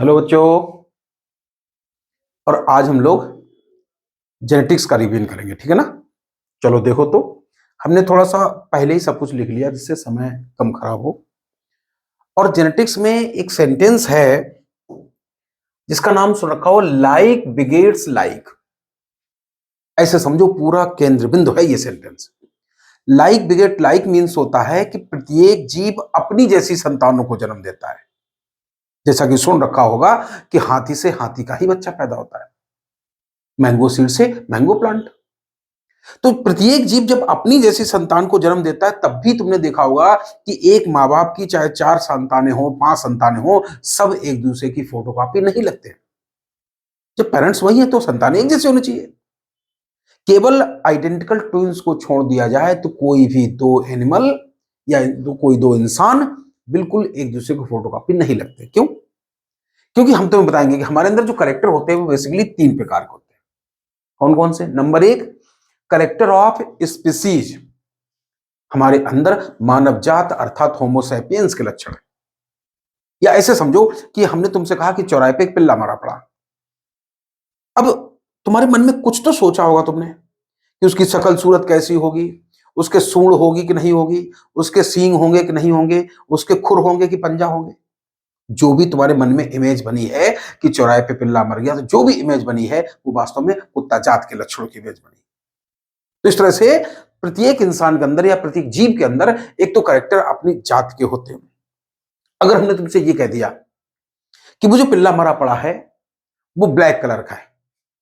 Hello बच्चों। और आज हम लोग जेनेटिक्स का रिवीजन करेंगे, ठीक है ना। चलो देखो, तो हमने थोड़ा सा पहले ही सब कुछ लिख लिया जिससे समय कम खराब हो। और जेनेटिक्स में एक सेंटेंस है जिसका नाम सुन रखा हो, लाइक बिगेट्स लाइक। ऐसे समझो, पूरा केंद्र बिंदु है ये सेंटेंस। लाइक बिगेट लाइक मीन्स होता है कि प्रत्येक जीव अपनी जैसी संतानों को जन्म देता है। जैसा कि सुन रखा होगा कि हाथी से हाथी का ही बच्चा पैदा होता है, मैंगो सीड से मैंगो प्लांट। तो प्रत्येक जीव जब अपनी जैसी संतान को जन्म देता है, तब भी तुमने देखा होगा कि एक माँ बाप की चाहे 4 संतानें हो, 5 संतानें हो, सब एक दूसरे की फोटोकॉपी नहीं लगते। जब पेरेंट्स वही है तो संतानें एक जैसे होनी चाहिए। केवल आइडेंटिकल ट्विंस को छोड़ दिया जाए तो कोई भी दो एनिमल या कोई दो इंसान बिल्कुल एक दूसरे को फोटोकॉपी नहीं लगते। क्यों? क्योंकि हम तुम्हें बताएंगे कि हमारे अंदर जो करेक्टर होते हैं वो बेसिकली 3 प्रकार के होते हैं। कौन कौन से? Number 1, character of species. हमारे अंदर मानव जात अर्थात होमोसैपियंस के लक्षण है। या ऐसे समझो कि हमने तुमसे कहा कि चौराहे पे एक पिल्ला मरा पड़ा। अब तुम्हारे मन में कुछ तो सोचा होगा तुमने कि उसकी शक्ल सूरत कैसी होगी, उसके सूंड होगी कि नहीं होगी, उसके सींग होंगे कि नहीं होंगे, उसके खुर होंगे कि पंजा होंगे। जो भी तुम्हारे मन में इमेज बनी है कि चौराहे पे पिल्ला मर गया, तो जो भी इमेज बनी है वो वास्तव में कुत्ता जात के लक्षणों की इमेज बनी। तो इस तरह से प्रत्येक इंसान के अंदर या प्रत्येक जीव के अंदर एक तो करेक्टर अपनी जात के होते हैं। अगर हमने तुमसे ये कह दिया कि वो जो पिल्ला मरा पड़ा है वो ब्लैक कलर का है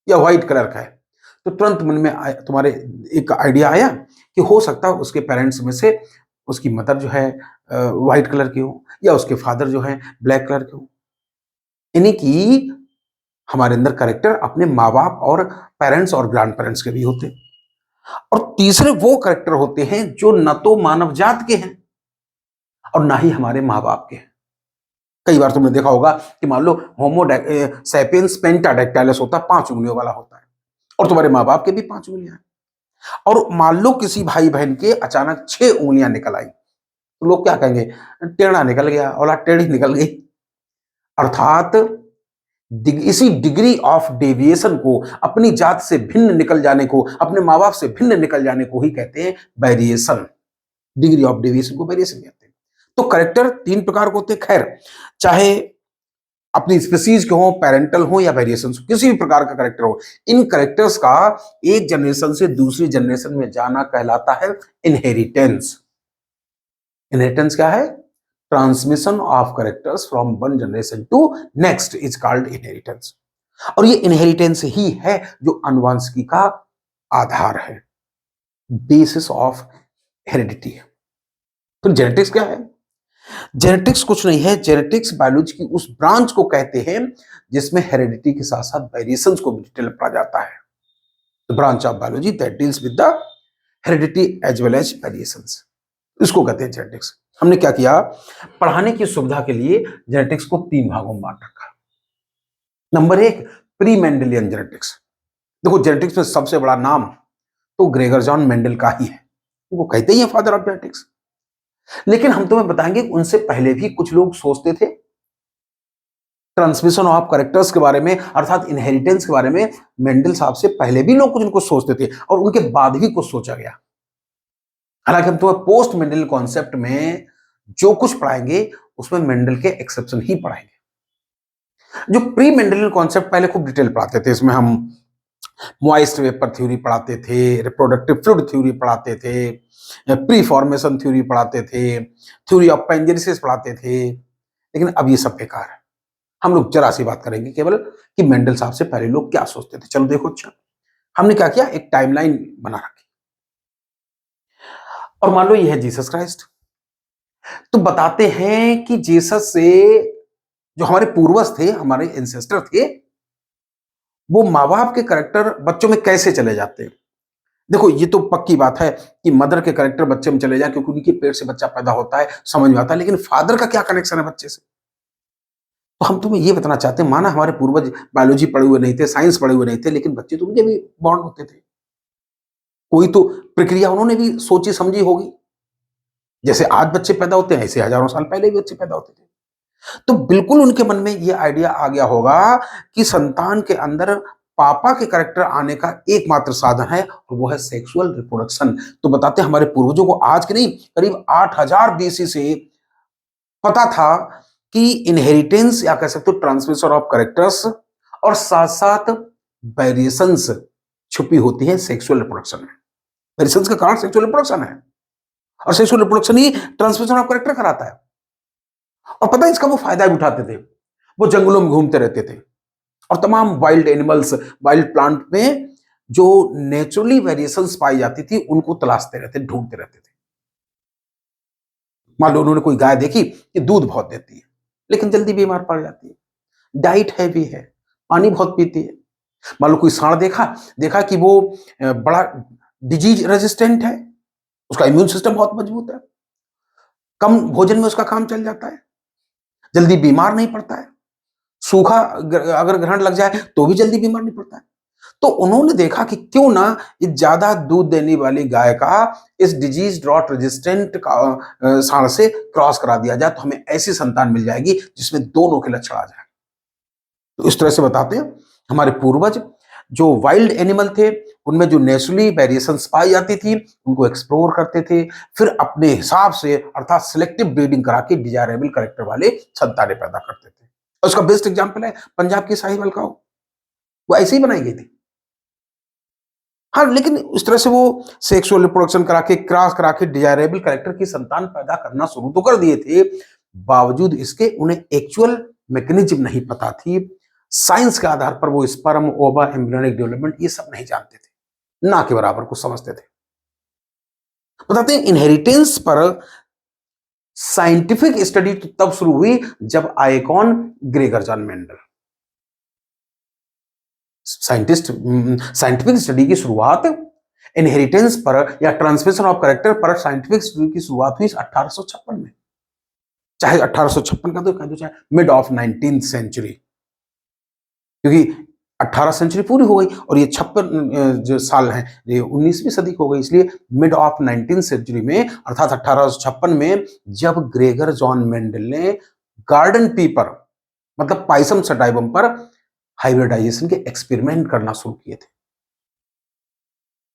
या व्हाइट कलर का है, तो तुरंत मन में तुम्हारे एक आइडिया आया कि हो सकता है उसके पेरेंट्स में से उसकी मदर जो है व्हाइट कलर की हो या उसके फादर जो है ब्लैक कलर के हो। यानी कि हमारे अंदर करेक्टर अपने माँ बाप और पेरेंट्स और ग्रैंड पेरेंट्स के भी होते हैं। और तीसरे वो करेक्टर होते हैं जो न तो मानव जात के हैं और ना ही हमारे माँ बाप के हैं। कई बार तुमने देखा होगा कि मान लो होमो सैपियंस पेंटाडेक्टाइलस होता है, 5 उंगलियों वाला होता है, और तुम्हारे माँ बाप के भी 5 उंगलियां हैं। और मान लो किसी भाई बहन के अचानक 6 उंगलियां निकल आई, तो लोग क्या कहेंगे? टेढ़ा निकल गया, औलाद टेढ़ी निकल गई। अर्थात इसी डिग्री ऑफ डेविएशन को, अपनी जात से भिन्न निकल जाने को, अपने माँ बाप से भिन्न निकल जाने को ही कहते हैं वेरिएशन। डिग्री ऑफ डेविएशन को वेरिएशन कहते हैं। तो करेक्टर 3 प्रकार के होते हैं। खैर, चाहे अपनी स्पीसीज के हो, पेरेंटल हो या वेरिएशन, किसी भी प्रकार का करेक्टर हो, इन करेक्टर्स का एक जनरेशन से दूसरी जनरेशन में जाना कहलाता है इनहेरिटेंस। इनहेरिटेंस क्या है? Transmission of characters from one generation to next is called inheritance. और ये इनहेरिटेंस ही है जो आनुवंशिकी का आधार है, बेसिस ऑफ हेरिडिटी। तो जेनेटिक्स क्या है? जेनेटिक्स कुछ नहीं है, जेनेटिक्स बायोलॉजी की उस ब्रांच को कहते हैं जिसमें हेरिडिटी के साथ साथ वेरिएशंस को भी डिटेल में पढ़ा जाता है। The branch of biology that deals with the heredity as well as variations, इसको कहते हैं जेनेटिक्स। हमने क्या किया, पढ़ाने की सुविधा के लिए जेनेटिक्स को 3 भागों में बांट रखा। Number 1, pre Mendelian genetics. देखो, जेनेटिक्स में सबसे बड़ा नाम तो ग्रेगर जॉन मेंडल का ही है, वो कहते ही है फादर ऑफ जेनेटिक्स। लेकिन हम तुम्हें बताएंगे उनसे पहले भी कुछ लोग सोचते थे ट्रांसमिशन ऑफ करेक्टर्स के बारे में, अर्थात इनहेरिटेंस के बारे में। मेंडल साहब से पहले भी लोग कुछ इनको सोचते थे और उनके बाद भी कुछ सोचा गया। हालांकि हम तुम्हें पोस्ट मेंडल कॉन्सेप्ट में जो कुछ पढ़ाएंगे उसमें मेंडल के एक्सेप्शन ही पढ़ाएंगे। जो प्री मेंडलियन कॉन्सेप्ट पहले खूब डिटेल पढ़ाते थे, इसमें हम मॉइस्ट वेपर थ्योरी पढ़ाते थे, रिप्रोडक्टिव फ्लूइड थ्योरी पढ़ाते थे, प्री फॉर्मेशन थ्योरी पढ़ाते थे, थ्योरी ऑफ पेंजेनेसिस पढ़ाते थे। लेकिन अब ये सब बेकार है। हम लोग जरा सी बात करेंगे केवल कि मेंडल साहब से पहले लोग क्या सोचते थे। चलो देखो, अच्छा हमने क्या किया, एक टाइमलाइन बना रखी। और मान लो ये है जीसस क्राइस्ट, तो बताते हैं कि जीसस से जो हमारे पूर्वज थे, हमारे एंसेस्टर थे, वो माँ बाप के करेक्टर बच्चों में कैसे चले जाते हैं। देखो, ये तो पक्की बात है कि मदर के करेक्टर बच्चे में चले जाए क्योंकि उनके पेट से बच्चा पैदा होता है, समझ में आता है। लेकिन फादर का क्या कनेक्शन है बच्चे से? तो हम तुम्हें ये बताना चाहते हैं, माना हमारे पूर्वज बायोलॉजी पढ़े हुए नहीं थे, साइंस पढ़े हुए नहीं थे, लेकिन बच्चे तो उनके भी बॉन्ड होते थे। कोई तो प्रक्रिया उन्होंने भी सोची समझी होगी। जैसे आज बच्चे पैदा होते हैं, ऐसे हजारों साल पहले भी बच्चे पैदा होते थे। तो बिल्कुल उनके मन में ये आइडिया आ गया होगा कि संतान के अंदर पापा के कैरेक्टर आने का एकमात्र साधन है और वो है सेक्सुअल रिप्रोडक्शन। तो बताते हैं हमारे पूर्वजों को आज के नहीं, करीब 8000 बीसी से पता था कि इनहेरिटेंस या कह सकते हो ट्रांसमिशन ऑफ कैरेक्टर्स और साथ-साथ वेरिएशंस छुपी होती है सेक्सुअल रिप्रोडक्शन में। वेरिएशंस का कारण सेक्सुअल रिप्रोडक्शन है और sexual reproduction he transmission of character कराता है। और पता है इसका वो फायदा भी उठाते थे। वो जंगलों में घूमते रहते थे और तमाम वाइल्ड एनिमल्स, वाइल्ड प्लांट में जो नेचुरली वेरिएशंस पाई जाती थी, उनको तलाशते रहते, ढूंढते रहते थे। मान लो उन्होंने कोई गाय देखी कि दूध बहुत देती है, लेकिन जल्दी बीमार पड़ जाती है, डाइट हैवी है, पानी बहुत पीती है। मान लो कोई सांड देखा, देखा कि वो बड़ा डिजीज रेजिस्टेंट है, उसका इम्यून सिस्टम बहुत मजबूत है, कम भोजन में उसका काम चल जाता है, जल्दी बीमार नहीं पड़ता है, सूखा अगर ग्रहण लग जाए तो भी जल्दी बीमार नहीं पड़ता है। तो उन्होंने देखा कि क्यों ना इस ज्यादा दूध देने वाली गाय का इस डिजीज ड्रॉट रेजिस्टेंट सांड से क्रॉस करा दिया जाए, तो हमें ऐसी संतान मिल जाएगी जिसमें दोनों के लक्षण आ जाए। तो इस तरह से बताते हैं हमारे पूर्वज जो वाइल्ड एनिमल थे, उनमें जो नेचुरली वेरिएशंस पाई जाती थी, उनको एक्सप्लोर करते थे, फिर अपने हिसाब से अर्थात सिलेक्टिव ब्रीडिंग करा के डिजायरेबल कैरेक्टर वाले संतानें पैदा करते थे। और उसका बेस्ट एग्जांपल है पंजाब की साहिवाल काऊ, वो ऐसे ही बनाई गई थी। हाँ, लेकिन इस तरह से वो सेक्सुअल रिप्रोडक्शन करा के, क्रॉस करा के डिजायरेबल कैरेक्टर की संतान पैदा करना शुरू तो कर दिए थे, बावजूद इसके उन्हें एक्चुअल मैकेनिज्म नहीं पता थी। साइंस के आधार पर वो स्पर्म, ओवा, एम्ब्रियोनिक डेवलपमेंट ये सब नहीं जानते थे, ना के बराबर कुछ समझते थे। बताते हैं इनहेरिटेंस पर साइंटिफिक स्टडी तो तब शुरू हुई जब आए कौन? Gregor John Mendel. Scientific study की शुरुआत इनहेरिटेंस पर या ट्रांसमिशन ऑफ कैरेक्टर पर साइंटिफिक स्टडी की शुरुआत हुई 1856 में। चाहे 1856 का तो कह दो, चाहे मिड ऑफ 19th सेंचुरी, क्योंकि 18 सेंचुरी पूरी हो गई और ये 56 जो साल हैं ये 19वीं सदी हो गई, इसलिए मिड ऑफ 19th सेंचुरी में अर्थात 1856 में जब ग्रेगर जॉन मेंडल ने गार्डन पी पर मतलब पाइसम सटाइवम पर हाइब्रिडाइजेशन के एक्सपेरिमेंट करना शुरू किए थे।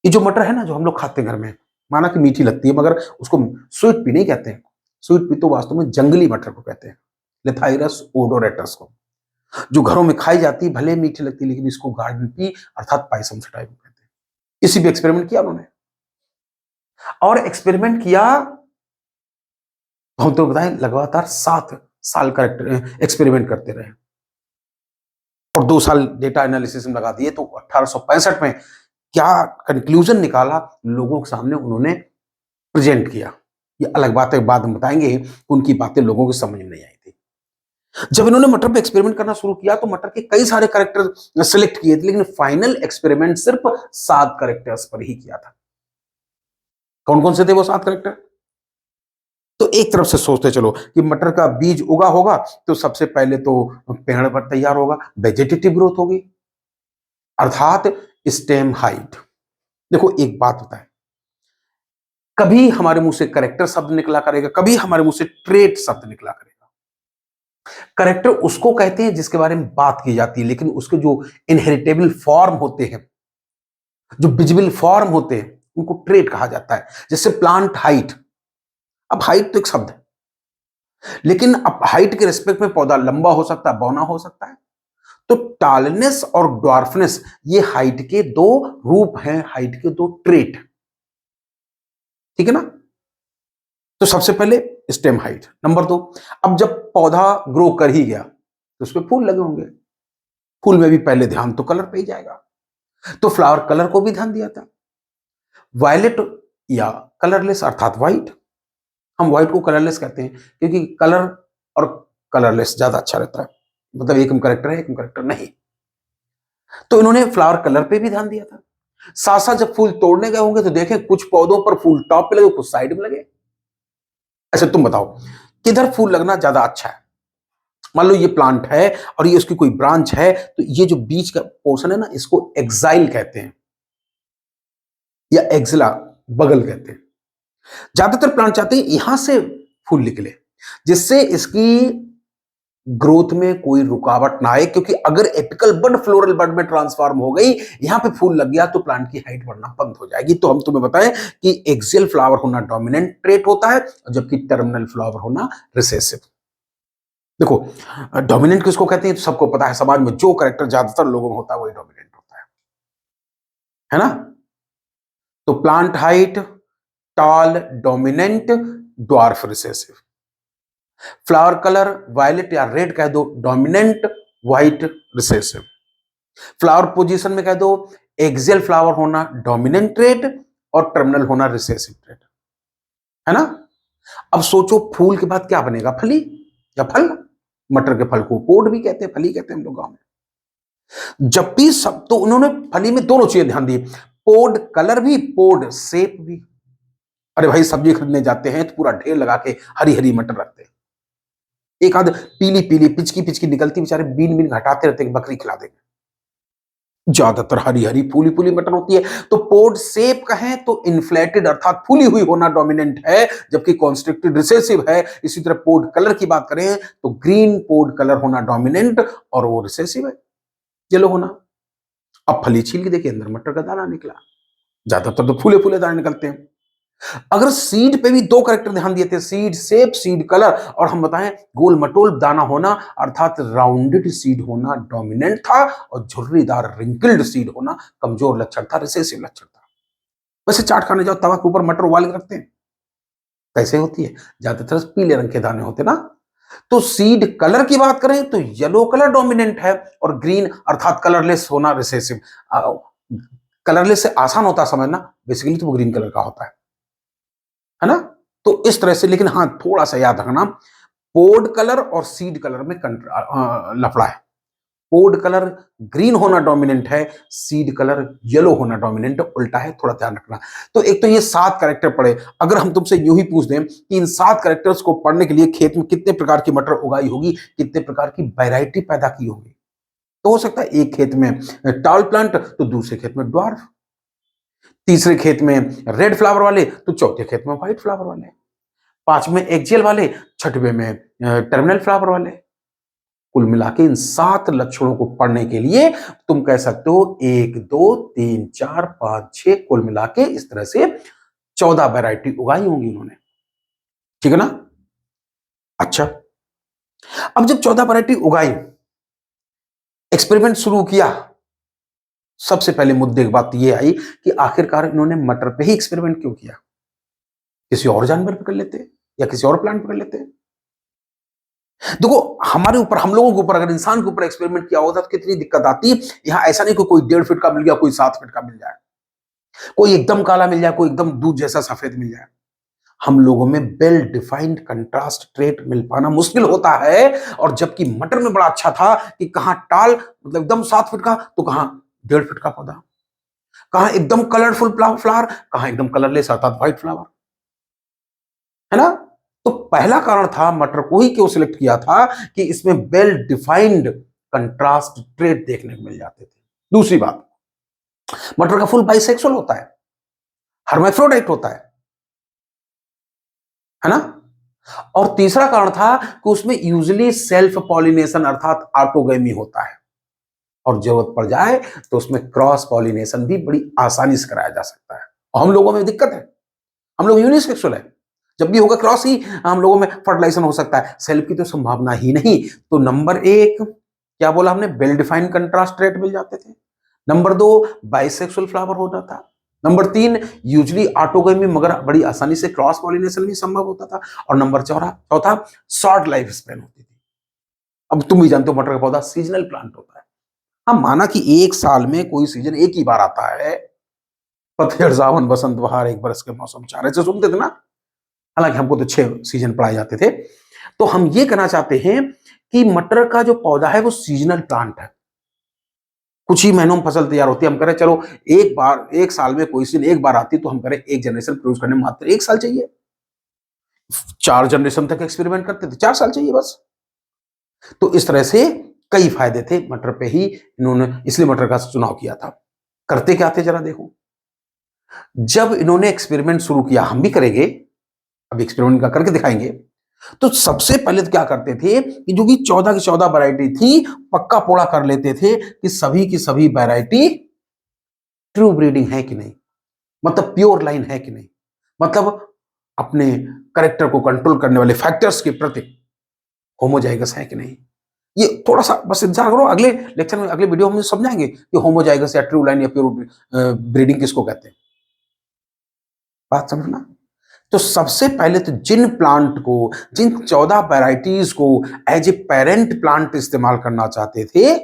ये जो मटर है ना, जो हम लोग खाते हैं घर में, माना कि मीठी लगती है मगर उसको स्वीट पी नहीं कहते हैं। स्वीट पी तो वास्तव में जंगली मटर को कहते हैं, लेथाइरस ओडोरेटस को, जो घरों में खाई जाती है, भले मीठी लगती है लेकिन इसको गार्डन पी अर्थात पाइसम सटाइवम कहते हैं। इसी पे एक्सपेरिमेंट किया उन्होंने, और एक्सपेरिमेंट किया हम तो बताएं लगातार 7 साल का एक्सपेरिमेंट करते रहे और 2 साल डेटा एनालिसिस में लगा दिए। तो 1865 में क्या कंक्लूजन निकाला, लोगों के सामने उन्होंने प्रेजेंट किया। ये अलग बात है, बाद में बताएंगे, उनकी बातें लोगों की समझ में नहीं आई थी। जब इन्होंने मटर पे एक्सपेरिमेंट करना शुरू किया तो मटर के कई सारे कैरेक्टर सिलेक्ट किए थे, लेकिन फाइनल एक्सपेरिमेंट सिर्फ 7 कैरेक्टर्स पर ही किया था। कौन कौन से थे वो 7 कैरेक्टर? तो एक तरफ से सोचते चलो कि मटर का बीज उगा होगा तो सबसे पहले तो पेड़ पर तैयार होगा, वेजिटेटिव ग्रोथ होगी अर्थात स्टेम हाइट। देखो एक बात होता है, कभी हमारे मुंह से करेक्टर शब्द निकला करेगा, कभी हमारे मुंह से ट्रेट शब्द निकला करेगा। करेक्टर उसको कहते हैं जिसके बारे में बात की जाती है, लेकिन उसके जो इनहेरिटेबल फॉर्म होते हैं, जो विजिबल फॉर्म होते हैं, उनको ट्रेट कहा जाता है। जैसे प्लांट हाइट, अब हाइट तो एक शब्द है, लेकिन अब हाइट के रिस्पेक्ट में पौधा लंबा हो सकता है, बौना हो सकता है। तो टालनेस और ड्वार्फनेस ये हाइट के 2 रूप हैं, हाइट के 2 ट्रेट, ठीक है ना? तो सबसे पहले स्टेम हाइट। नंबर 2, अब जब पौधा ग्रो कर ही गया तो उसपे फूल लगे होंगे, फूल में भी पहले ध्यान तो कलर पे ही जाएगा, तो फ्लावर कलर को भी ध्यान दिया था। वायलेट या कलरलेस अर्थात व्हाइट, हम व्हाइट को कलरलेस कहते हैं क्योंकि कलर और कलरलेस ज्यादा अच्छा रहता है, मतलब एक करेक्टर है, एक करेक्टर नहीं। तो इन्होंने फ्लावर कलर पे भी ध्यान दिया था। साथ साथ जब फूल तोड़ने गए होंगे तो देखें कुछ पौधों पर फूल टॉप पे लगे, कुछ साइड में लगे। अच्छा तुम बताओ किधर फूल लगना ज्यादा अच्छा है? मान लो ये प्लांट है और ये उसकी कोई ब्रांच है, तो ये जो बीच का पोर्शन है ना, इसको एक्साइल कहते हैं या एक्सिला, बगल कहते हैं। ज्यादातर प्लांट चाहते हैं यहां से फूल निकले, जिससे इसकी ग्रोथ में कोई रुकावट ना आए, क्योंकि अगर एपिकल बड फ्लोरल बड में ट्रांसफॉर्म हो गई, यहां पे फूल लग गया, तो प्लांट की हाइट बढ़ना बंद हो जाएगी। तो हम तुम्हें बताएं कि एक्सियल फ्लावर होना डोमिनेंट ट्रेट होता है, जबकि टर्मिनल फ्लावर होना रिसेसिव। देखो, डोमिनेंट किसको कहते हैं तो सबको पता है, समाज में जो कैरेक्टर ज्यादातर लोगों में होता है वही डोमिनेंट होता है ना। तो plant height tall dominant, dwarf recessive. Flower colour violet या रेड कह दो, dominant white recessive. Flower position में कह दो, एक्सियल फ्लावर होना डोमिनेंट ट्रेट और टर्मिनल होना रिसेसिव ट्रेट, है ना। अब सोचो, फूल के बाद क्या बनेगा, फली या फल। मटर के फल को पोड भी कहते हैं, फली कहते हैं हम लोग गांव में। जब भी सब, तो उन्होंने फली में दोनों चीजें ध्यान दी, पोड कलर भी, पोड शेप भी। अरे भाई, सब्जी खरीदने जाते हैं तो पूरा ढेर लगा के हरी हरी मटर रखते हैं, एक आध पीली पीली पिचकी पिचकी निकलती, बेचारे बीन बीन हटाते रहते हैं, बकरी खिला देंगे। ज्यादातर हरी हरी फूली फूली मटर होती है। तो पोड शेप कहें तो इन्फ्लेटेड अर्थात फूली हुई होना डोमिनेंट है, जबकि कॉन्स्ट्रिक्टेड रिसेसिव है। इसी तरह पोड कलर की बात करें तो ग्रीन पोड कलर होना डोमिनेंट और वो रिसेसिव है, येलो होना। अब फली छील के देखिए, अंदर मटर का दाना निकला। ज्यादातर तो फूले फूले दाने निकलते हैं। अगर सीड पे भी दो कैरेक्टर ध्यान दिए थे, सीड शेप, सीड कलर, और हम बताएं गोल मटोल दाना होना अर्थात राउंडेड सीड होना डोमिनेंट था, और झुर्रीदार रिंकल्ड सीड होना कमजोर लक्षण था, रिसेसिव लक्षण था। वैसे चाट खाने जाओ, तवा के ऊपर मटर उबाल के रखते हैं, कैसे होती है, ज्यादातर पीले रंग के दाने होते ना। तो सीड कलर की बात करें तो येलो कलर डोमिनेंट है, और ग्रीन अर्थात कलरलेस होना रिसेसिव। कलरलेस से आसान होता है समझना, बेसिकली तो वो ग्रीन कलर का होता है ना। तो इस तरह से, लेकिन हाँ थोड़ा सा याद रखना, पोड कलर और सीड कलर में लफड़ा है। पोड कलर ग्रीन होना डोमिनेंट है, सीड कलर येलो होना डोमिनेंट, उल्टा है, थोड़ा ध्यान रखना। तो एक तो ये 7 कैरेक्टर पढ़े। अगर हम तुमसे यूं ही पूछ दें कि इन 7 कैरेक्टर्स को पढ़ने के लिए खेत में कितने प्रकार की मटर उगाई होगी, कितने प्रकार की वैरायटी पैदा की होगी, तो हो सकता है एक खेत में टॉल प्लांट तो दूसरे खेत में ड्वार्फ, तीसरे खेत में रेड फ्लावर वाले तो चौथे खेत में व्हाइट फ्लावर वाले, पांचवें एक्जियल वाले, छठवें में टर्मिनल फ्लावर वाले। कुल मिला के इन 7 लक्षणों को पढ़ने के लिए तुम कह सकते हो 1 2 3 4 5 6, कुल मिला के इस तरह से 14 वैरायटी उगाई होंगी उन्होंने, ठीक है ना। अच्छा, अब जब 14 वैरायटी उगाई, एक्सपेरिमेंट शुरू किया, सबसे पहले मुद्दे की बात यह आई कि आखिरकार इन्होंने मटर पे ही एक्सपेरिमेंट क्यों किया, किसी और जानवर पे कर लेते या किसी और प्लांट पे कर लेते। देखो, हमारे ऊपर, हम लोगों के ऊपर, अगर इंसान के ऊपर एक्सपेरिमेंट किया होता तो कितनी दिक्कत आती। यहां ऐसा नहीं कि कोई 1.5 फीट का मिल गया, कोई 7 फीट का मिल जाए, कोई एकदम काला मिल जाए, कोई एकदम दूध जैसा सफेद मिल जाए। हम लोगों में वेल डिफाइंड कंट्रास्ट ट्रेट मिल पाना मुश्किल होता है। और जबकि मटर में बड़ा अच्छा था कि कहां टाल मतलब एकदम 7 फीट का, तो कहां 1.5 फीट का पौधा, कहां एकदम कलरफुल फ्लावर, कहां एकदम कलरलेस अर्थात व्हाइट फ्लावर, है ना। तो पहला कारण था मटर को ही क्यों सिलेक्ट किया था कि इसमें वेल डिफाइंड कंट्रास्ट ट्रेट देखने को मिल जाते थे। दूसरी बात, मटर का फूल बाइसेक्सुअल होता है, हर्माफ्रोडाइट होता है ना। और तीसरा कारण था कि उसमें यूजुअली सेल्फ पॉलिनेशन अर्थात ऑटोगैमी होता है, और जरूरत पड़ जाए तो उसमें क्रॉस पॉलिनेशन भी बड़ी आसानी से कराया जा सकता है। और हम लोगों में दिक्कत है, हम लोग यूनिसेक्सुअल है, जब भी होगा क्रॉस ही हम लोगों में फर्टिलाइजेशन हो सकता है, सेल्फ की तो संभावना ही नहीं। तो नंबर 1 क्या बोला हमने, वेल डिफाइंड कंट्रास्ट ट्रेट मिल जाते थे। नंबर 2 बाइसेक्सुअल फ्लावर होता था। नंबर 3 यूजुअली ऑटोगैमी, मगर बड़ी आसानी से क्रॉस पॉलिनेशन भी संभव होता था। और नंबर चौथा शॉर्ट लाइफ स्पैन होती थी। अब तुम भी जानते हो मटर का पौधा सीजनल प्लांट होता है। हाँ, माना कि एक साल में कोई सीजन एक ही बार आता है, पतझड़ सावन बसंत बहार, एक बरस के मौसम चार, ऐसे सुनते थे ना। हालांकि हमको तो 6 सीजन पढ़ाए जाते थे। तो हम ये कहना चाहते हैं कि मटर का जो पौधा है वो सीजनल प्लांट है, कुछ ही महीनों में फसल तैयार होती है। हम कह रहे चलो एक बार, एक साल में कोई सीजन एक बार आती, तो हम करें एक जनरेशन प्रोड्यूस करने में मात्र 1 साल चाहिए। 4 जनरेशन तक एक्सपेरिमेंट करते थे, 4 साल चाहिए बस। तो इस तरह से कई फायदे थे मटर पे ही इन्होंने, इसलिए मटर का चुनाव किया था। करते क्या थे जरा देखो, जब इन्होंने एक्सपेरिमेंट शुरू किया, हम भी करेंगे, अब एक्सपेरिमेंट का करके दिखाएंगे। तो सबसे पहले तो क्या करते थे कि जो भी 14 की 14 वैरायटी थी, पक्का पोड़ा कर लेते थे कि सभी की सभी वैरायटी ट्रू ब्रीडिंग है कि नहीं, मतलब प्योर लाइन है कि नहीं, मतलब अपने कैरेक्टर को कंट्रोल करने वाले फैक्टर्स के प्रति होमोजाइगस है कि नहीं। ये थोड़ा सा बस इंतजार करो, अगले लेक्चर में, अगले वीडियो में समझाएंगे कि होमोजाइगस या ट्रू लाइन या प्योर ब्रीडिंग किसको कहते हैं। बात समझना। तो सबसे पहले तो जिन प्लांट को, जिन 14 वैरायटीज को एज ए पेरेंट प्लांट इस्तेमाल करना चाहते थे,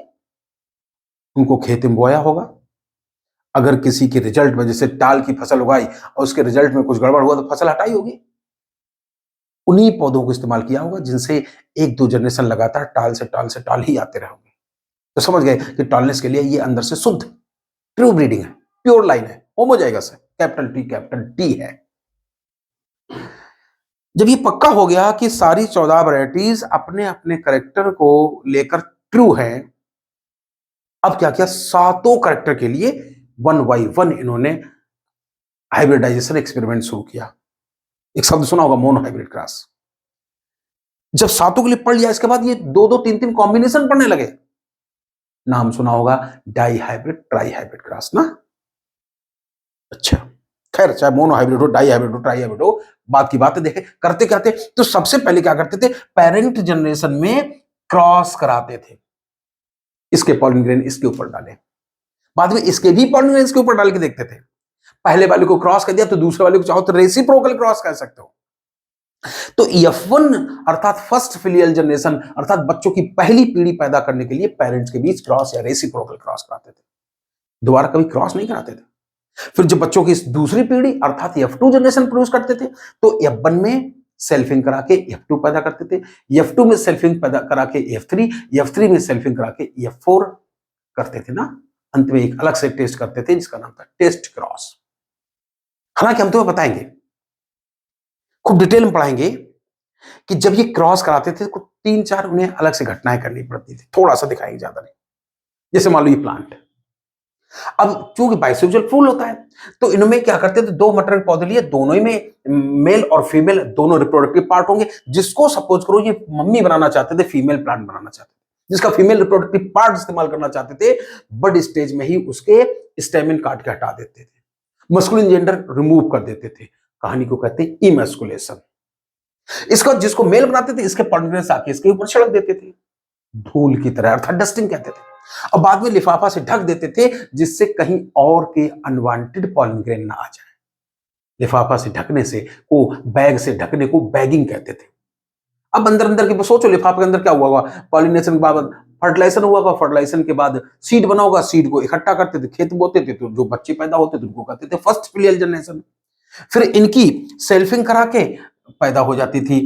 उनको खेत में बोया होगा। अगर किसी के रिजल्ट में, जैसे टाल की फसल उगाई और उसके रिजल्ट में कुछ गड़बड़ हुआ तो फसल हटाई होगी। उन्हीं पौधों को इस्तेमाल किया होगा जिनसे एक दो जनरेशन लगातार टाल से टाल ही आते रहोगे। तो समझ गए कि टॉलनेस के लिए ये अंदर से शुद्ध ट्रू ब्रीडिंग है, प्योर लाइन है, होमोजाइगस है, कैपिटल टी है। जब ये पक्का हो गया कि सारी 14 वैरायटीज अपने अपने करेक्टर को लेकर ट्रू है, अब क्या किया, सातों करेक्टर के लिए 1 बाई 1 इन्होंने हाइब्रिडाइजेशन एक्सपेरिमेंट शुरू किया। एक शब्द सुना होगा, मोनो हाइब्रिड क्रॉस। जब सातों के लिए पढ़ लिया, इसके बाद ये दो दो तीन तीन कॉम्बिनेशन पढ़ने लगे। नाम सुना होगा dihybrid trihybrid cross ना। अच्छा, खैर, चाहे मोनो हाइब्रिड हो, डाई हाइब्रिड हो, ट्राई हाइब्रिड हो, बात की बात है। देखे करते क्या थे, तो सबसे पहले क्या करते थे, पेरेंट जनरेशन में क्रॉस कराते थे। इसके पॉलिन ग्रेन इसके ऊपर डाले, बाद में इसके भी पॉलिन ग्रेन इसके ऊपर डाल के देखते थे। पहले वाले को क्रॉस कर दिया तो दूसरे वाले को चाहो तो रेसिप्रोकल क्रॉस कर सकते हो। तो F1 अर्थात फर्स्ट फिलियल जनरेशन, अर्थात बच्चों की पहली पीढ़ी पैदा करने के लिए पेरेंट्स के बीच क्रॉस या रेसिप्रोकल क्रॉस कराते थे, दोबारा कभी क्रॉस नहीं कराते थे। फिर जब बच्चों की दूसरी पीढ़ी अर्थात F2 जनरेशन प्रोड्यूस करते थे, तो F1 में सेल्फिंग करा के F2 पैदा करते थे, F2 में सेल्फिंग पैदा करा के F3, F3 में सेल्फिंग करा के F4 करते थे ना। अंत में एक अलग से टेस्ट करते थे जिसका नाम था टेस्ट क्रॉस। हालांकि हम तुम्हें बताएंगे, खूब डिटेल में पढ़ाएंगे कि जब ये क्रॉस कराते थे तो 3-4 उन्हें अलग से घटनाएं करनी पड़ती थी, थोड़ा सा दिखाएंगे, ज्यादा नहीं। जैसे मान लो ये प्लांट, अब चूंकि बाइसेक्सुअल फूल होता है, तो इनमें क्या करते थे, दो मटर के पौधे लिए, दोनों ही में मेल और फीमेल दोनों रिप्रोडक्टिव पार्ट होंगे। जिसको सपोज करो ये मम्मी बनाना चाहते थे, फीमेल प्लांट बनाना चाहते थे, जिसका फीमेल रिप्रोडक्टिव पार्ट इस्तेमाल करना चाहते थे, बड स्टेज में ही उसके स्टेमिन काट के हटा देते थे, मस्कुलिन जेंडर रिमूव कर देते थे। कहानी को कहते हैं इमैस्कुलेशन। इसका जिसको मेल बनाते थे, इसके पॉलिनेशन आके इसके ऊपर छिड़क देते थे, धूल की तरह, अर्थात डस्टिंग कहते थे। और बाद में लिफाफा से ढक देते थे जिससे कहीं और के अनवांटेड पॉलन ग्रेन ना आ जाए। लिफाफा से ढकने से, को बैग से ढकने को बैगिंग कहते थे। अब अंदर अंदर के सोचो, लिफाफे के अंदर क्या हुआ होगा, पॉलिनेशन के बाद फर्टिलाइजेशन हुआ होगा, फर्टिलाइजेशन के बाद सीड बना होगा, सीड को इकट्ठा करते थे, खेत बोते थे, तो जो बच्चे पैदा होते थे उनको कहते थे फर्स्ट फिलियल जनरेशन। फिर इनकी सेल्फिंग करा के पैदा हो जाती थी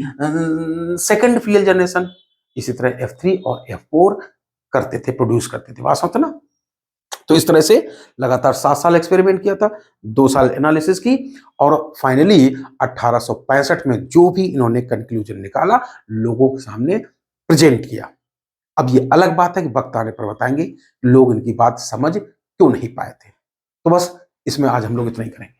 सेकंड फिलियल जनरेशन। इसी तरह F3 और F4 करते थे, प्रोड्यूस करते थे, बात समझते ना। तो इस तरह से लगातार 7 साल एक्सपेरिमेंट किया था, 2 साल एनालिसिस की, और फाइनली 1865 में जो भी इन्होंने कंक्लूजन निकाला, लोगों के सामने प्रेजेंट किया। अब ये अलग बात है कि वक्त आने पर बताएंगे लोग इनकी बात समझ क्यों नहीं पाए थे। तो बस इसमें आज हम लोग इतना ही करेंगे।